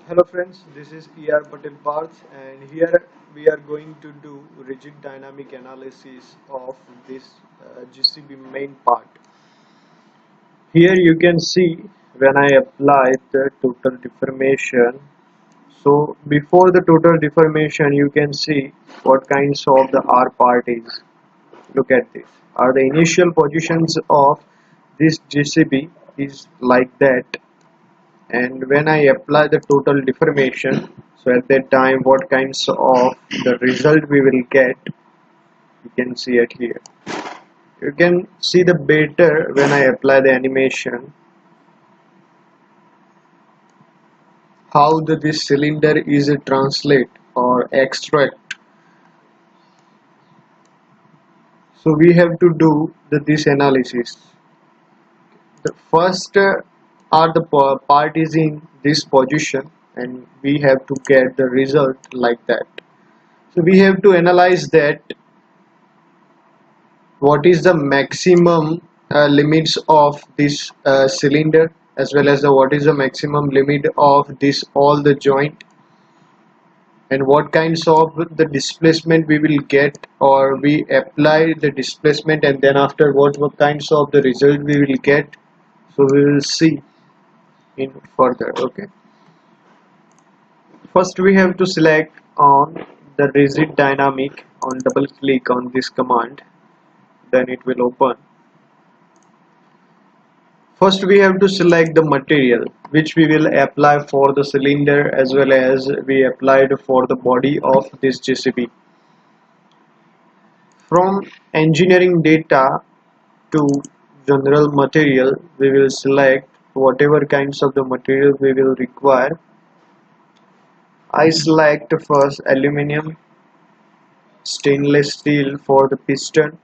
Hello friends, this is ER Patel Parth and here we are going to do rigid dynamic analysis of this JCB main part. Here you can see when I apply the total deformation. So before the total deformation you can see what kinds of the R part is. Look at this. Are the initial positions of this JCB is like that, and when I apply the total deformation, so at that time what kinds of the result we will get, you can see it here. You can see the better when I apply the animation, how this cylinder is a translate or extract. So we have to do this analysis. The first are the part is in this position and we have to get the result like that. So we have to analyze that what is the maximum limits of this cylinder, as well as what is the maximum limit of this all the joint, and what kinds of the displacement we will get, or we apply the displacement and then after what kinds of the result we will get. So we will see in further. Okay, first we have to select on the rigid dynamic. On double click on this command, then it will open. First we have to select the material which we will apply for the cylinder as well as we applied for the body of this JCB. From engineering data to general material, we will select whatever kinds of the material we will require. I select first aluminum, stainless steel for the piston,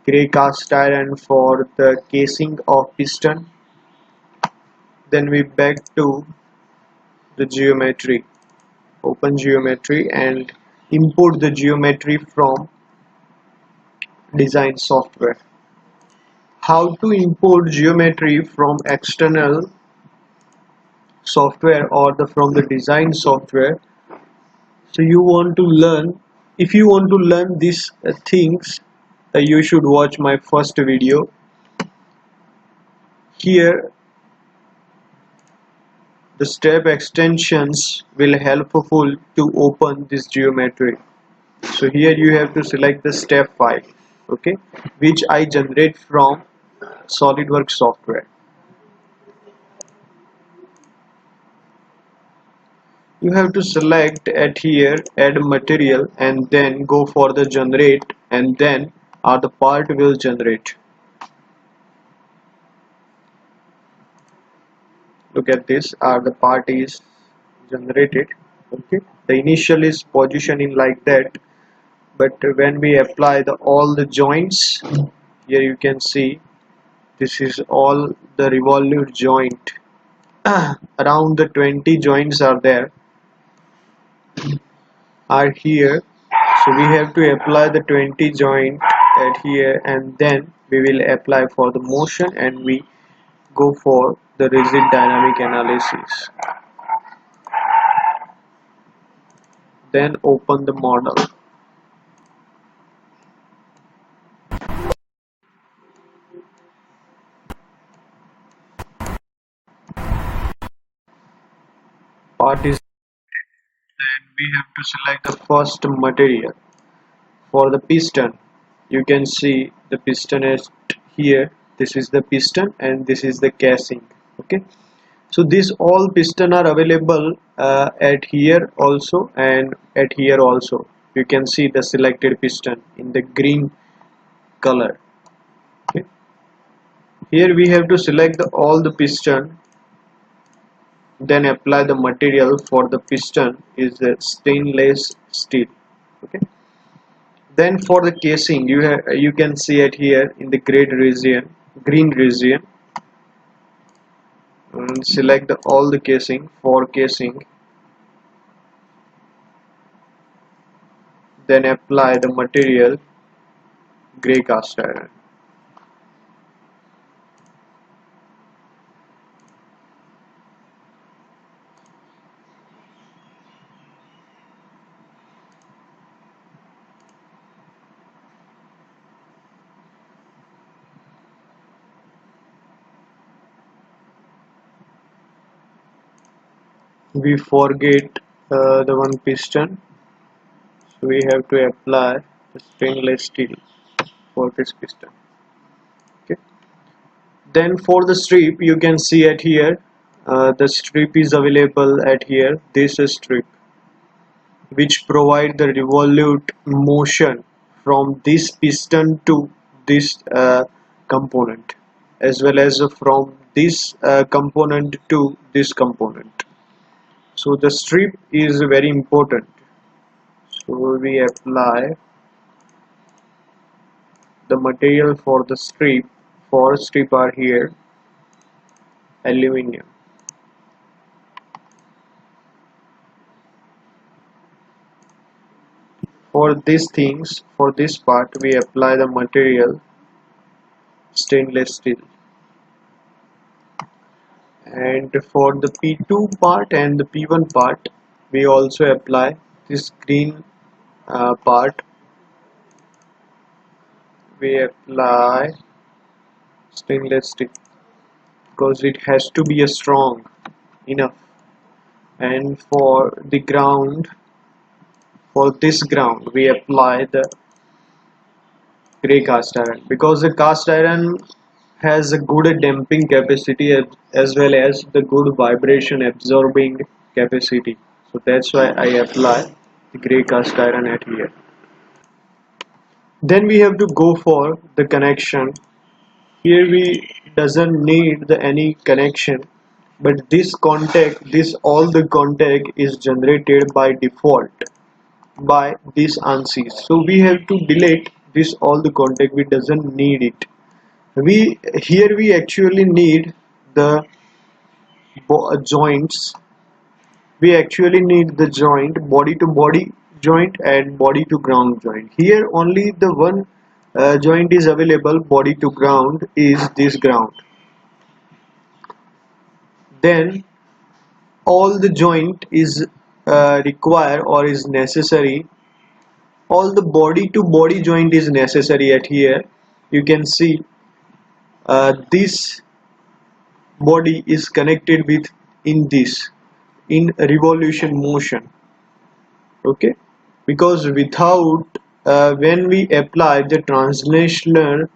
grey cast iron for the casing of piston. Then we back to the geometry, open geometry and import the geometry from design software. How to import geometry from external software or from the design software? So you want to learn, if you want to learn these things, you should watch my first video. Here the step extensions will helpful to open this geometry. So here you have to select the step file, okay, which I generate from SolidWorks software. You have to select at here add material and then go for the generate, and then the part will generate. Look at this, the part is generated. Okay, the initial is positioning like that, but when we apply the all the joints, here you can see this is all the revolute joint. Around the 20 joints are here. So we have to apply the 20 joint at here, and then we will apply for the motion and we go for the rigid dynamic analysis. Then open the model. Part is, then we have to select the first material for the piston. You can see the piston is here. This is the piston and this is the casing. Okay, so these all piston are available at here also and at here also. You can see the selected piston in the green color. Okay, here we have to select all the piston, then apply the material for the piston is the stainless steel. Okay, then for the casing you can see it here in the green region, and select all the casing. For casing, then apply the material grey cast iron. we forget the one piston, so we have to apply the stainless steel for this piston. Okay. Then for the strip, you can see at here, the strip is available at here, this strip, which provide the revolute motion from this piston to this component, as well as from this component to this component. So the strip is very important. So we apply the material for the strip. For strip are here aluminum. For these things, for this part, we apply the material stainless steel. And for the P2 part and the P1 part, we also apply this green part. We apply stainless steel because it has to be a strong enough. And for the ground, for this ground, we apply the gray cast iron because the cast iron has a good damping capacity as well as the good vibration absorbing capacity. So that's why I apply the gray cast iron at here. Then we have to go for the connection. Here we doesn't need any connection, but this all the contact is generated by default by this ANSYS. So we have to delete this all the contact, we doesn't need it. We actually need the joints. We actually need the joint, body to body joint and body to ground joint. Here only the one joint is available, body to ground is this ground. Then all the joint is require or is necessary, all the body to body joint is necessary at here. You can see this body is connected with in this in revolution motion. Okay, because without when we apply the translational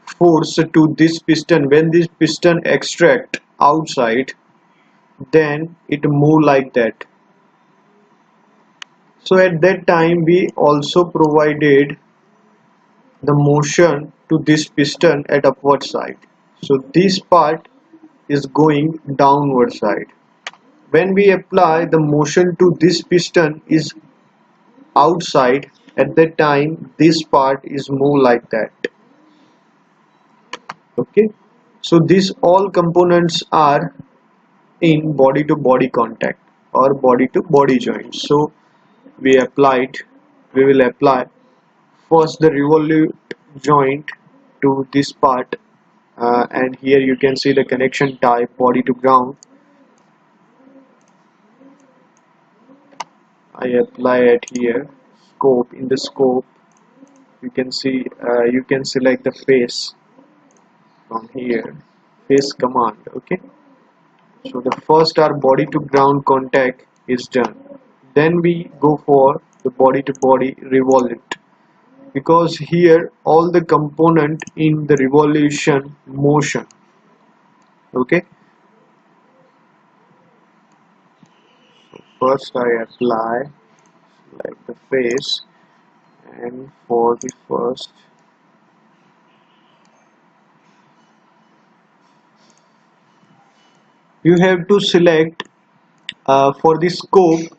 force to this piston, when this piston extract outside, then it move like that. So at that time we also provided the motion to this piston at upward side, so this part is going downward side. When we apply the motion to this piston is outside, at that time this part is more like that. Okay, so these all components are in body to body contact or body to body joint. So we will apply first the revolute joint to this part, and here you can see the connection type body to ground. I apply it here. Scope, in the scope you can see you can select the face from here, face command. Okay, so the first our body to ground contact is done. Then we go for the body to body revolute, because here all the component in the revolution motion. Okay, first I apply like the face, and for the first you have to select for the scope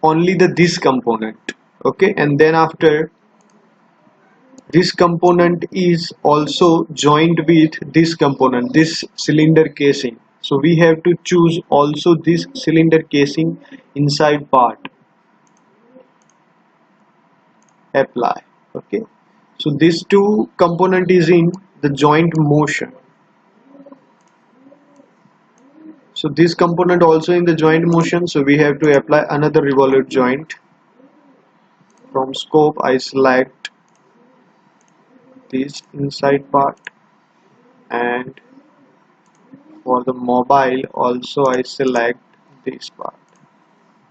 only the this component. Okay, and then after this component is also joined with this component, this cylinder casing, so we have to choose also this cylinder casing inside part. Apply. Okay, so this two component is in the joint motion, so this component also in the joint motion, so we have to apply another revolute joint. From scope I select this inside part, and For the mobile also I select this part.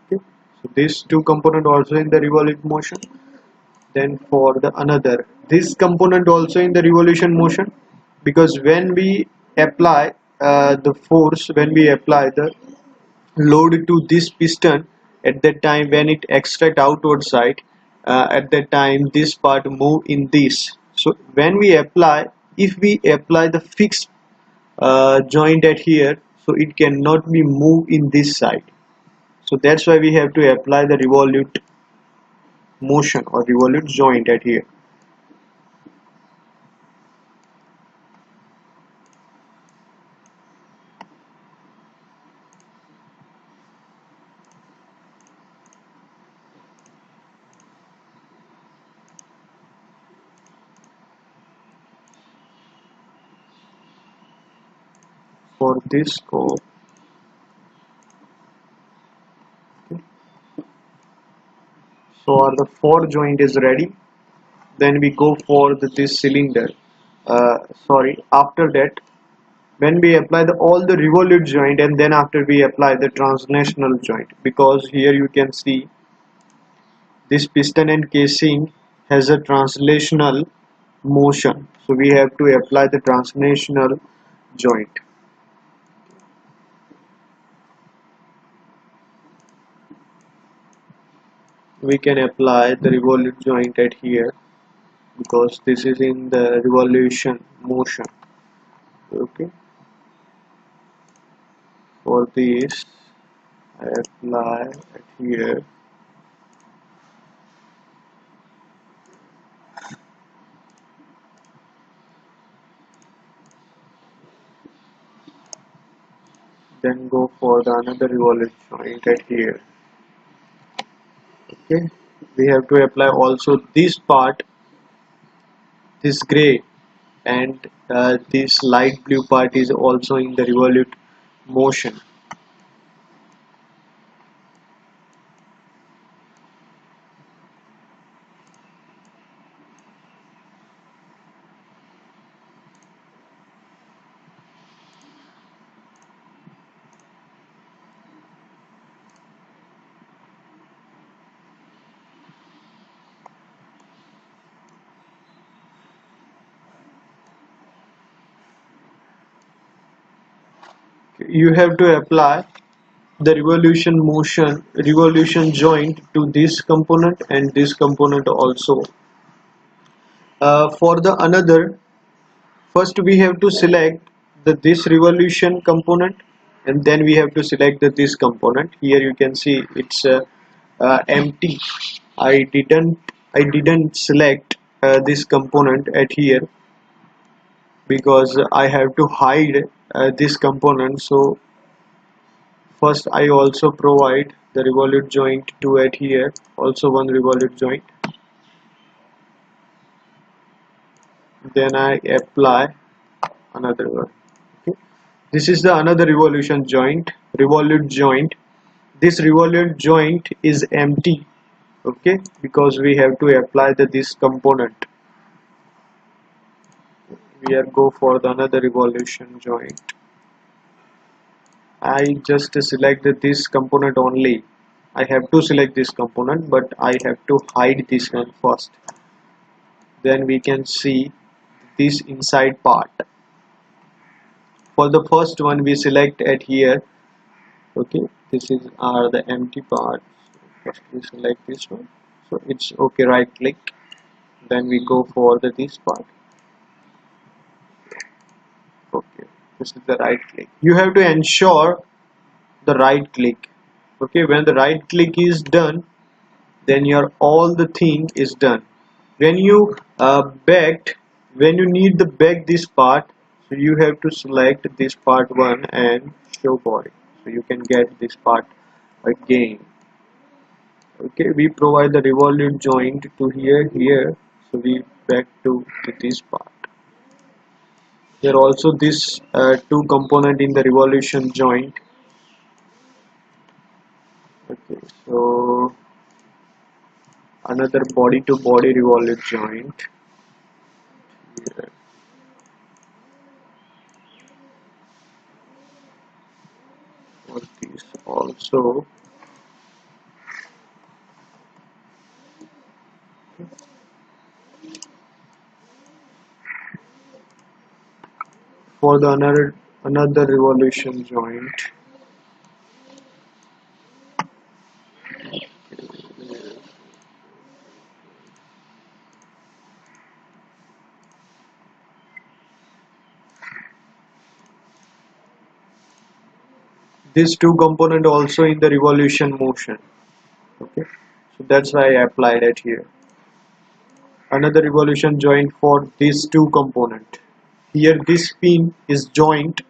Okay, so these two component also in the revolute motion. Then for the another, this component also in the revolution motion, because when we apply the force, when we apply the load to this piston, at that time when it extract outward side, at that time this part move in this. So when we apply, if we apply the fixed joint at here, so it cannot be moved in this side. So that's why we have to apply the revolute motion or revolute joint at here. For this scope, so our the four joint is ready. Then we go for this cylinder. Sorry, after that, when we apply all the revolute joint, and then after we apply the translational joint, because here you can see this piston and casing has a translational motion, so we have to apply the translational joint. We can apply the revolute joint at here, because this is in the revolution motion. Okay, for this I apply at here. Then go for the another revolute joint at here. Okay, we have to apply also this part, this gray, and this light blue part is also in the revolute motion. You have to apply the revolution joint to this component and this component also. For the another, first we have to select this revolution component, and then we have to select this component. Here you can see it's empty. I didn't select this component at here, because I have to hide this component. So first I also provide the revolute joint to at here, also one revolute joint. Then I apply another one. Okay, this is the another revolute joint. This revolute joint is empty. Okay, because we have to apply this component. We are go for the another revolution joint. I just select this component only. I have to select this component, but I have to hide this one first. Then we can see this inside part. For the first one we select at here. Okay, this is the empty part. First we select this one, so it's okay, right click. Then we go for this part. Okay, this is the right click. You have to ensure the right click. Okay, when the right click is done, then your all the thing is done. When you when you need the back this part, so you have to select this part one and show body, so you can get this part again. Okay, we provide the revolute joint to here, so we back to this part. There also this two component in the revolution joint. Okay, so another body to body revolute joint here. for this also. For the another revolution joint, these two component also in the revolution motion. Okay, so that's why I applied it here. Another revolution joint for these two component. Here this pin is joint.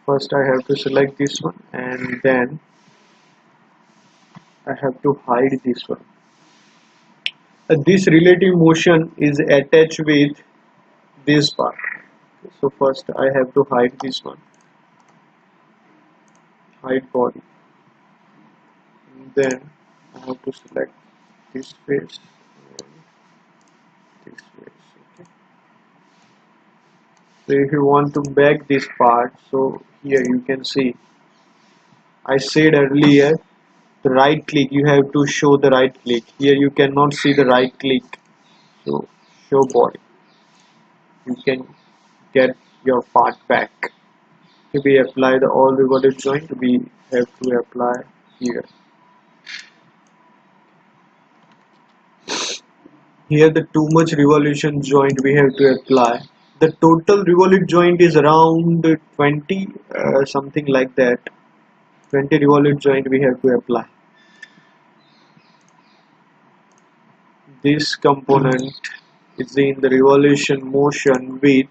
First I have to select this one and then I have to hide this one. This relative motion is attached with this part. So first I have to hide this one, hide body. And then I have to select this face and this face. Okay. So if you want to back this part, so here you can see I said earlier the right click, you have to show the right click. Here you cannot see the right click, so show body, you can get your part back. If we apply the all revolute joint, we have to apply here. Here the too much revolution joint we have to apply. The total revolute joint is around 20, something like that. 20 revolute joint we have to apply. This component is in the revolution motion with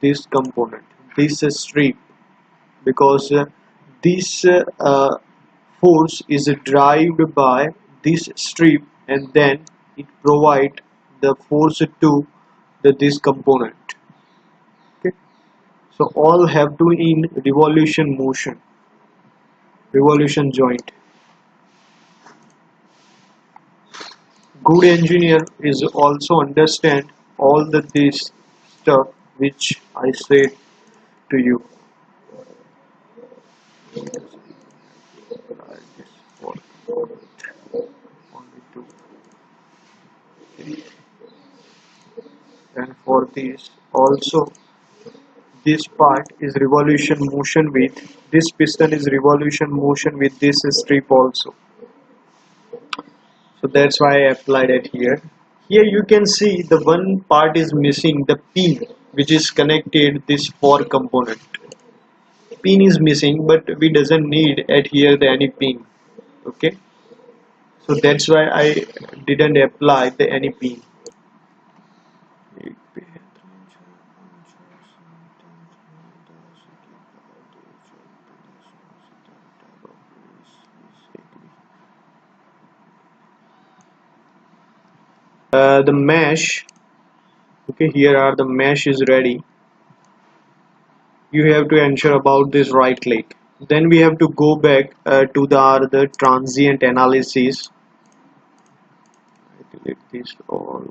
this component, this strip, because this force is derived by this strip and then it provide the force to this component. Okay, so all have to in revolution motion, revolution joint. Good engineer is also understand all this stuff which I said to you. And for this also, this part is revolution motion with this piston is revolution motion with this strip also. So that's why I applied it here. Here you can see the one part is missing, the pin which is connected this four component. Pin is missing, but we doesn't need at here the any pin. Okay, so that's why I didn't apply the any pin. The mesh, okay, here are the mesh is ready. You have to ensure about this right click. Then we have to go back to the transient analysis. I delete this all.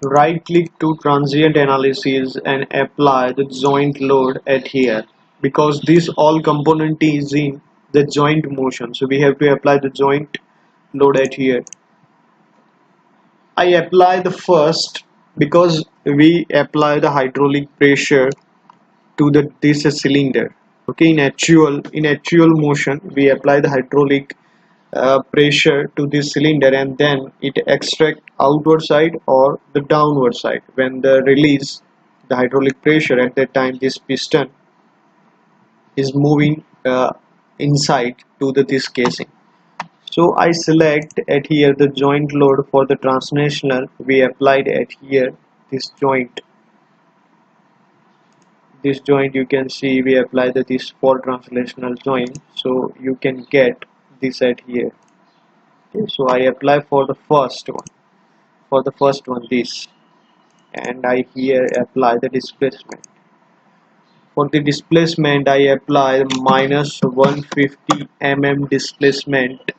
Right click to transient analysis and apply the joint load at here, because this all component is in the joint motion, so we have to apply the joint load at here. I apply the first because we apply the hydraulic pressure to this cylinder. Okay, in actual motion we apply the hydraulic pressure to this cylinder and then it extract outward side or the downward side. When the release the hydraulic pressure, at that time this piston is moving inside to this casing. So I select at here the joint load for the translational. We applied at here this joint. This joint you can see we apply this for translational joint. So you can get this at here. Okay, so I apply for the first one. For the first one this, and I here apply the displacement. For the displacement I apply minus 150 mm displacement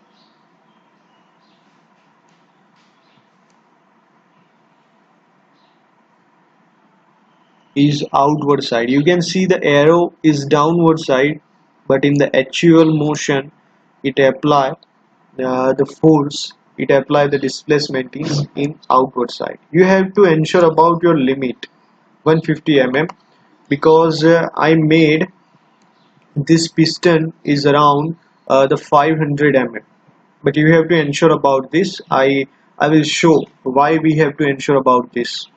is outward side. You can see the arrow is downward side, but in the actual motion it apply the force, it apply the displacement is in outward side. You have to ensure about your limit 150 mm, because I made this piston is around the 500 mm, but you have to ensure about this. I will show why we have to ensure about this.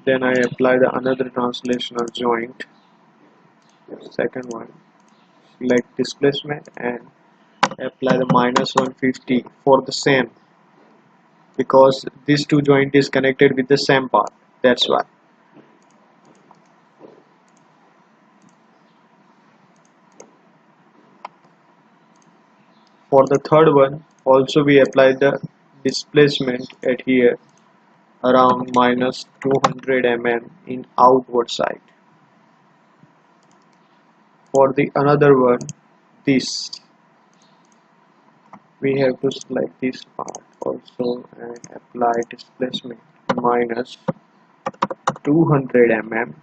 Then I apply the another translational joint, second one, select displacement and apply the minus 150 for the same, because this two joint is connected with the same part, that's why. For the third one also we apply the displacement at here around minus 200 mm in outward side. For the another one, this we have to select this part also and apply displacement minus 200 mm,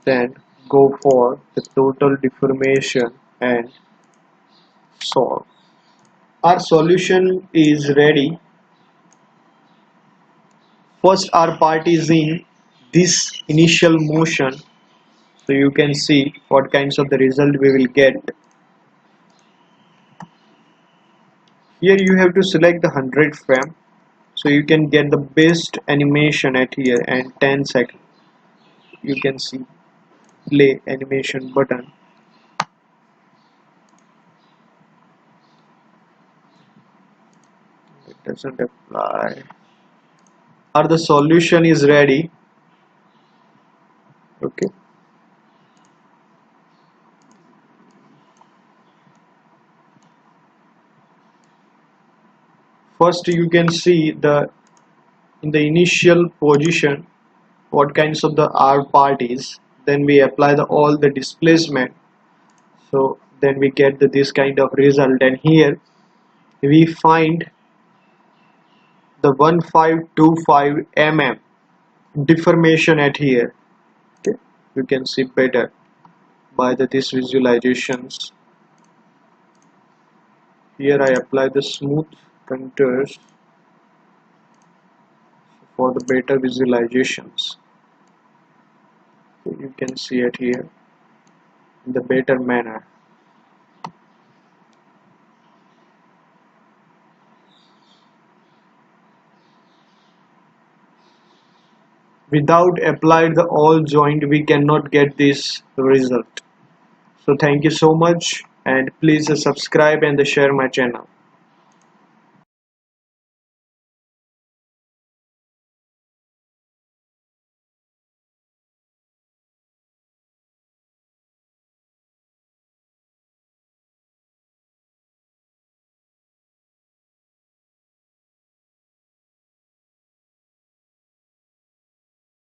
then go for the total deformation and solve. Our solution is ready. First our part is in this initial motion, so you can see what kinds of the result we will get. Here you have to select the 100 frame, so you can get the best animation at here, and 10 seconds you can see play animation button. It doesn't apply. Or the solution is ready. Okay, first you can see the in the initial position what kinds of the R part is, then we apply the all the displacement, so then we get this kind of result, and here we find the 1525 mm deformation at here. Okay, you can see better by this visualizations. Here I apply the smooth contours for the better visualizations. You can see it here in the better manner. Without applied the all joint we cannot get this result. So thank you so much, and please subscribe and share my channel.